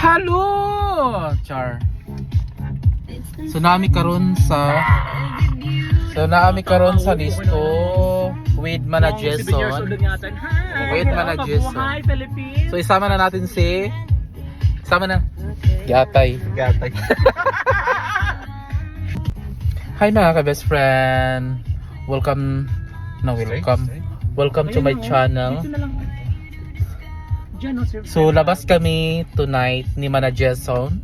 Hello! Char. So naami karon sa listo with Mana Jason. With Mana Jason. So isama na natin Gatay. Hi mga ka-best friend. Welcome to my channel. So labas kami tonight ni Mana Jason.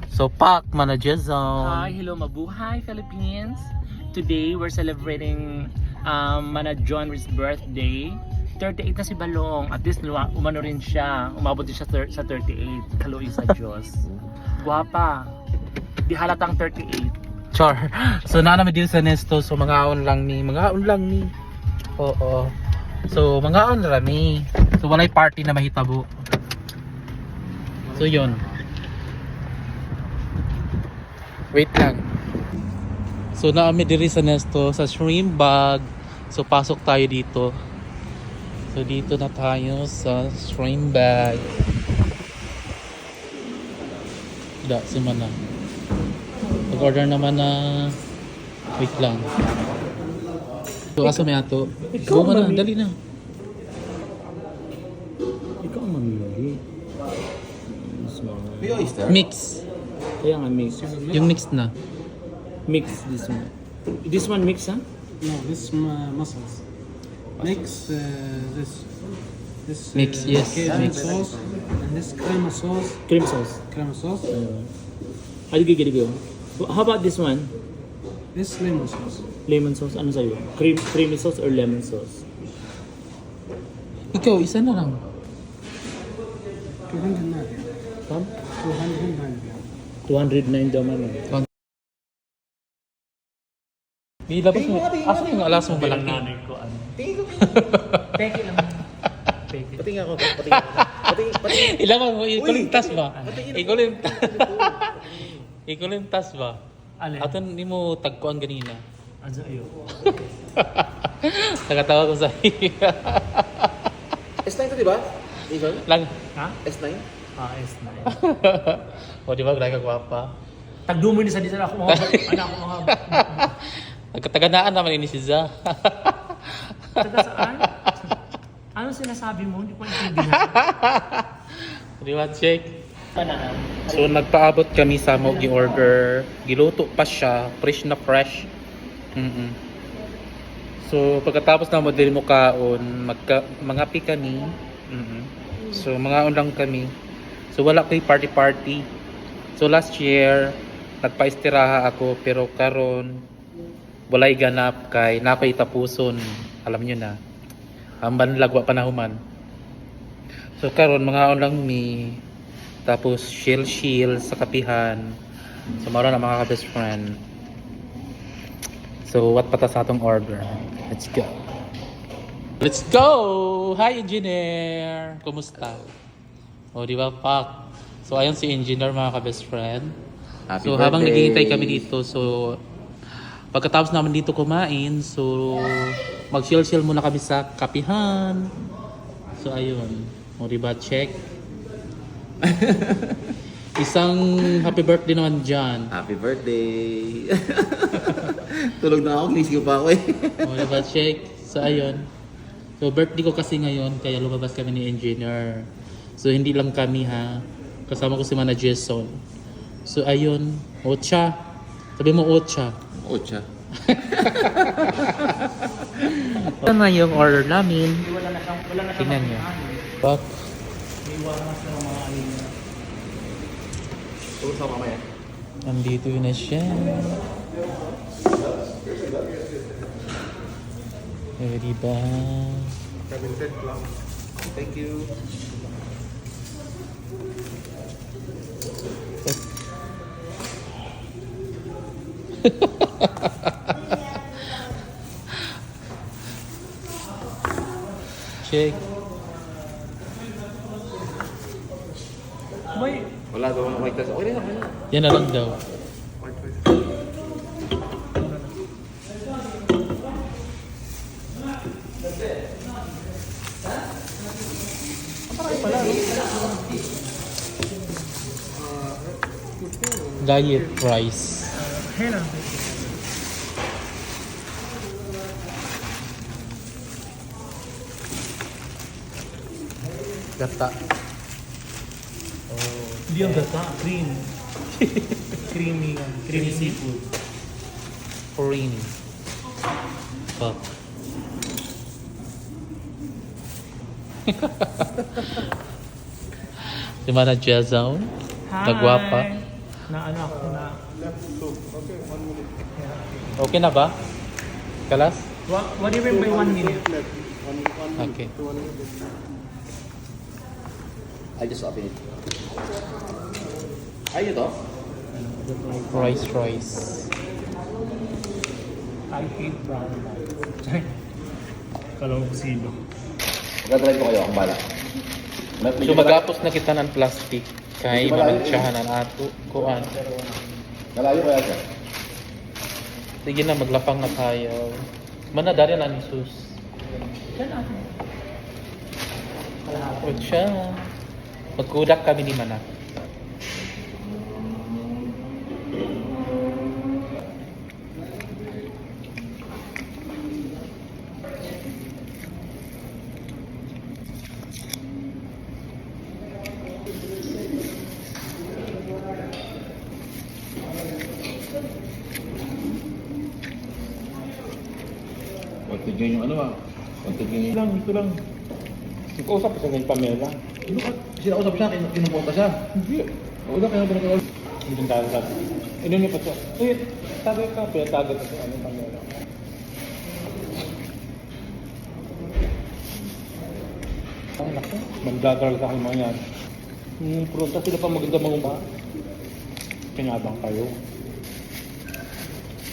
So pak Mana Jason. Hi, hello mabuhay Philippines. Today we're celebrating Mana John's birthday. 38 na si Balong. At least umano rin siya. Umabot din siya sa 38. Kaluin sa Diyos. Guwapa. Di halatang 38. Char. So na namin dito sa Nesto. So mga on lang ni. Oo. So mga on rami. So walay party na mahitabo. So yun. Wait lang. So naami diri sa Nesto sa shrimp bag. So pasok tayo dito. So dito na tayo sa shrimp bag. Da si Mana. Mag-order naman na wait lang. So asa may ato? Go na, dali na. Ikaw ang mamili. Mix. Kaya nga mix. Yung mix na. Mix this one. This one mix, huh? No, this mussels. Mix this Mix, yes, Cajun mix. sauce and this crema sauce. Cream sauce. Crema sauce. How do you get it go? How about this one? This lemon sauce. Lemon sauce. Ano sa'yo? Creamy sauce or lemon sauce? Ikaw, isa na lang. 209. Come? 209. 209 daw man. May labas mo. Asa yung alas mo malaki? Ko ano. Peke lang. Peke. Pating ako. Ilang mo, ikulintas ba? Ikulintas ba? Alin? Ato ni mo tagkuan ganina. Ano ayo? Nagatawa ko sa S9 to, di ba? Eagle? lang. Ha? S9? Ah, S9. O di ba, grabe ka gwapa. Tagdumo ni sa di sa ako mga anak ko mga Nagkataganaan naman ini si Za. taga saan? Ano sinasabi mo? Hindi ko intindihan. Di ba, check? So nagpaabot kami sa Mogi order. Giluto pa siya, fresh na fresh. So pagkatapos na model mo kaon, mangapi kami. So mga lang kami. So wala kay party. So last year nagpaistiraha ako pero karon walay ganap kay napay tapuson. Alam niyo na. Amban lagwa panahuman. So karon mga lang mi tapos chill sa kapihan. So maro na mga ka-best friend. So what pata sa atong order? Let's go. Let's go! Hi engineer! Kumusta? O di ba pak? So ayun si engineer mga ka-best friend. Happy So habang birthday. naghihintay kami dito, so pagkatapos naman dito kumain, so mag-chill muna kami sa kapihan. So ayun. O di ba check? Isang happy birthday naman dyan. Happy birthday! Tulog na ako, kinisig pa ako eh. O diba check? So ayun. So birthday ko kasi ngayon, kaya lumabas kami ni engineer. So hindi lang kami ha. Kasama ko si Mana Jason. So ayun. Ocha. Sabi mo Ocha. Ocha. Ito na yung order namin. Wala na siyang Tingnan niyo. Bak. May wala na siyang mga ano. Tulog sa mamaya. Nandito yun na siya. Eh, diba? Thank you. Check. May Wala daw ako magtas. Okay na. Yan na lang daw. Diet rice. Hello. Gata. Oh. Hindi ang gata, cream. Creamy yan. Creamy seafood. Creamy. Fuck. Si Mana Jazone. Nagwapa. Na ano ako na. Okay na ba? Kalas? What do you mean by 1 minute? Okay. I just open it. Ay, ito? Rice. I hate brown rice. Kala ko sino. Magdadrive ko kayo, ang bala. So magapos na kita ng plastic kay mamantsahan ang ato kuan. Nalayo kaya siya? Sige na maglapang na tayo. Mana dari na ni sus. O siya. Magkudak kami ni Mana. Pagtigyan yung ano ah. Pagtigyan yung... Ito lang. Ikausap ko sa ngayon Pamela. Sinausap siya, kinupunta siya. Hindi. O, ito kaya pinagawa. Hindi yung tayo sabi. Inun pa siya. Uy, sabi ka, pinatagot ko sa Pamela. Ang laki. Magdadaral sa akin mga yan. Pronta sila pa maganda mga Pinabang kayo.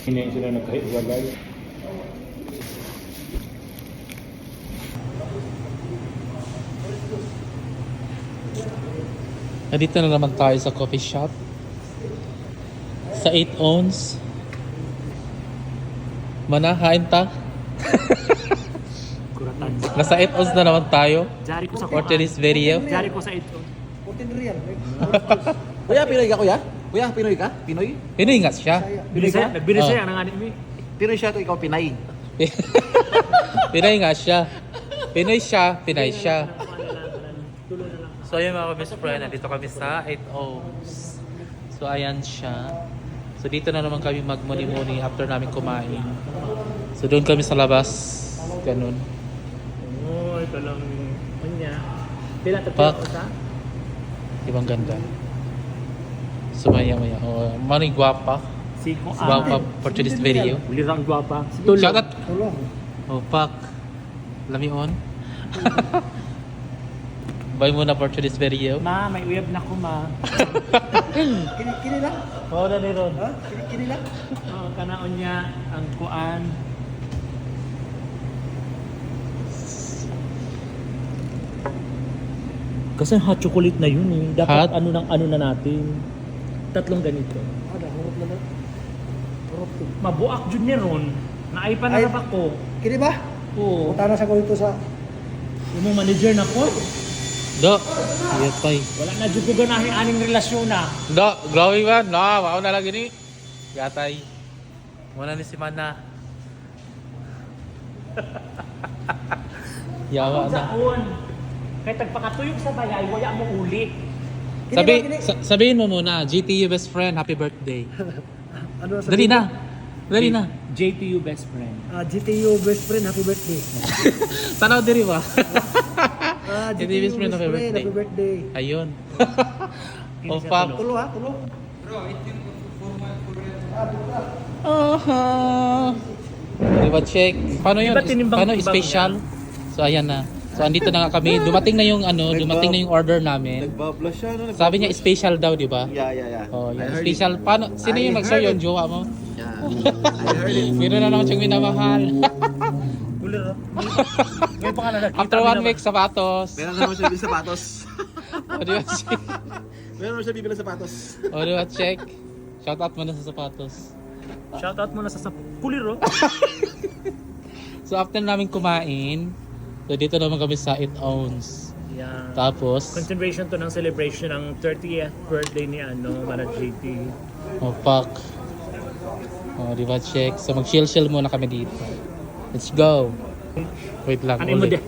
Hindi sila nagkahiwalay. Nandito na naman tayo sa coffee shop. Sa 8 ounce. Mana, hain ta? Kuratan. Nasa 8 ounce na naman tayo. Jari ko sa For today's video. Jari ko sa ito. Kuya, Pinoy ka kuya? Kuya, Pinoy ka? Pinoy? Hiningas siya. Nagbinisaya ang anime. Pinoy siya to ikaw Pinay. Pinay nga siya. Pinoy siya, Pinay siya. So ayun mga best friend, nandito kami sa 8 Oaks. So ayan siya. So dito na naman kami magmuni-muni after namin kumain. So doon kami sa labas. Ganun. Oh, ito lang. Kanya. Pila Pak. tapos sa? Ibang ganda. So maya-maya. Oh, mani guwapa. Si Kung Guwapa for today's video. Ulirang guwapa. Shout out. Oh, Pak. Lami on. Bye muna for today's video. Ma, may uyab na ko ma. Kini lang? Oo na ni Ron. Ha? Kini lang? Oh, kanaon niya ang kuan. Kasi hot chocolate na yun eh. Dapat Hot? ano na natin. Tatlong ganito. Ada, hurot na lang. Mabuak jud ni Ron. Naay pa na ba ko? Kini ba? Oo. Punta na sa ko ito sa... Yung manager na ko. Do. Yes, pay. Wala na jud ko ganahin aning relasyon na. Do, glowing man. No, wow na lang gini. Gatay. Muna ni si Mana. Yawa na. Saon. Kay tagpakatuyok sa bayay, wala mo uli. Sabihin mo muna, GTU best friend, happy birthday. Ano Dali na. Dali na. JTU best friend. GTU best friend, happy birthday. Tanaw diri ba? GTU best friend, happy birthday. Happy birthday. Ayun. Oh, fuck. Tulo ha, tulo. Diba check? Paano yun? Diba tinimbang- Paano special? So ayan na. So andito na nga kami. Dumating na yung dumating na yung order namin. Nagbabla siya, no? Sabi niya special daw, di ba? Yeah. Oh, I yung heard special. Paano? Sino yung nag-share yung jowa mo? Yeah. I heard it. Meron na naman siyang minamahal. Uli ro. Ngayon pa nga na nakita. After 1 week, sapatos. Meron naman siya bibili sapatos. O, di ba check? Meron naman siya bibili sapatos. O, di ba check? Shout out mo na sa sapatos. Shoutout muna sa Kuliro. So after namin kumain, so dito naman kami sa 8 ounce. Yeah. Tapos, Continuation to ng celebration ng 30th birthday ni Mana JT. oh fuck. Oh, di ba check? So mag-chill muna kami dito. Let's go. Wait lang, Ano mo ulit.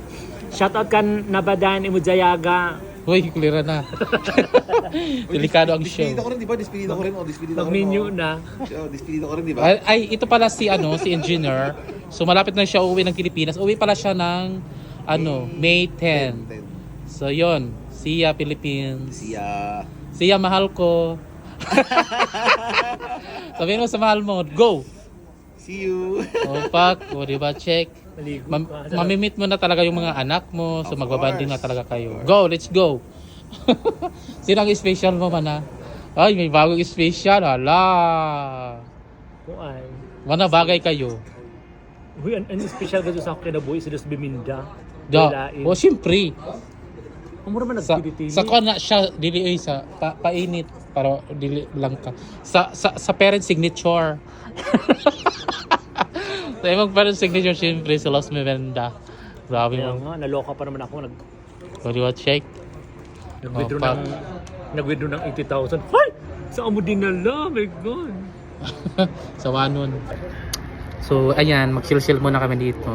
Shoutout kan Nabadan Imujayaga. Uy, kulira na. Delikado ang show. Dispedito ko rin, di ba? Dispedito ko rin. Dispedito ko rin. Mag-menu na. Dispedito ko rin, di ba? Ay, ito pala si si engineer. So malapit na siya uwi ng Pilipinas. Uwi pala siya ng May 10. So yon, see ya Philippines. Siya. See ya, mahal ko. Sabihin mo sa mahal mo, go. See you. Oh, fuck. O, di ba, check. Maligo ka. Mamimit mo na talaga yung mga anak mo. So Of magbabanding na course. talaga kayo. Go, let's go. Sino ang special mo, Mana? Ay, may bagong special. Hala. Kuan. Mana, bagay kayo. Uy, ang special ka sa akin na boy, sila sa Biminda. Da. O, siyempre. Ang mura man Sa nagpilitili. na siya dili sa painit para dili lang ka. Sa parent signature. Sa imong parent signature siyempre sa Los Mevenda. Grabe Kaya mo. nga, naloka pa naman ako. What do you check? Nag-withdraw Oh, fuck. nag-withdraw ng 80,000. Hoy! Saan mo dinala? My God. Sa wanon. So, ayan, mag-chill muna kami dito.